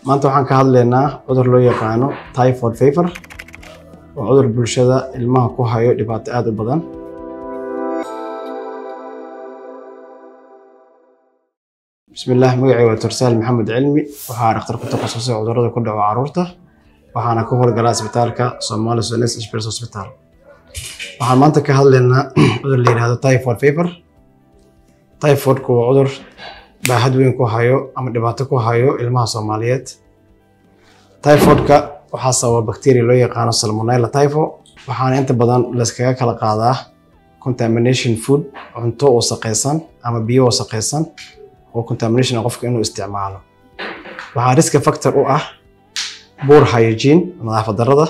maanta waxaan ka hadlaynaa cudur loo yaqaano typhoid fever oo cudur bulshada ilmaha ku hayo dhibaato aad u badan. bismillaah, magacayga waa Tursaal Maxamed Cilmi, waxaan dhakhtar ku takhasusay cudurrada ku dhaca carruurta, waxaana ka howlgalaa isbitaalka Somali Sudanese Specialist Hospital. waxaan maanta ka hadlaynaa cudur la yiraahdo typhoid fever. typhoidku waa cudur baahad weyn ku hayo ama dhibaato ku hayo ilmaha Soomaaliyeed. typhoidka waxaa sababa bacteria loo yaqaano Salmonella typho, waxaana inta badan la iskaga kala qaadaa contamination food, cunto wasakhaysan ama biyo wasakhaysan oo contamination qofka inuu isticmaalo. waxaa risk factor u ah poor hygiene, nadaafad darrada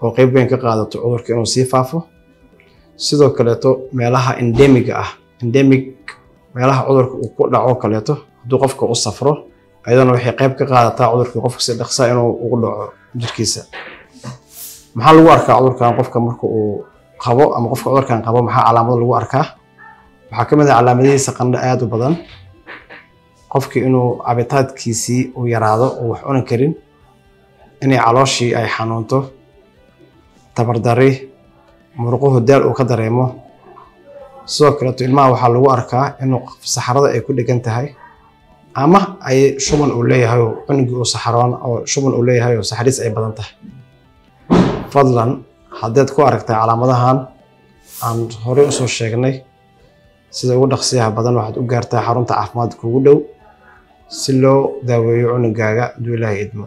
oo qayb weyn ka qaadato cudurka inuu sii faafo. sidoo kaleeto meelaha endemic meelaha cudurka uu ku dhaco kaleeto hadduu qofka u safro ayadana waxay qayb ka qaadataa cudurka qofka si dhaqso inuu ugu dhaco jirkiisa. maxaa lagu arkaa cudurkan qofka marka uu qabo ama qofka cudurkan qabo maxaa calaamado lagu arkaa? waxaa ka mid ah calaamadihiisa qandho aad u badan, qofkii inuu cabitaadkiisii uu yaraado oo wax cuni karin, inay calooshii ay xanuunto, tabardari, muruquhu daal uu ka dareemo. sidoo kaleeto ilmaha waxaa lagu arkaa inuu saxarada ay ku dhegan tahay ama ay shuban uu leeyahay oo cunugii uu saxaroon oo shuban uu leeyahay oo saxariis ay badan tahay. fadlan haddaad ku aragtay calaamadahan aan horey u soo sheegnay, sida ugu dhaqsiyaha badan waxaad u gaartaa xarunta caafimaadka ugu dhow si loo daaweeyo cunugaaga hadduu Ilaahay idmo.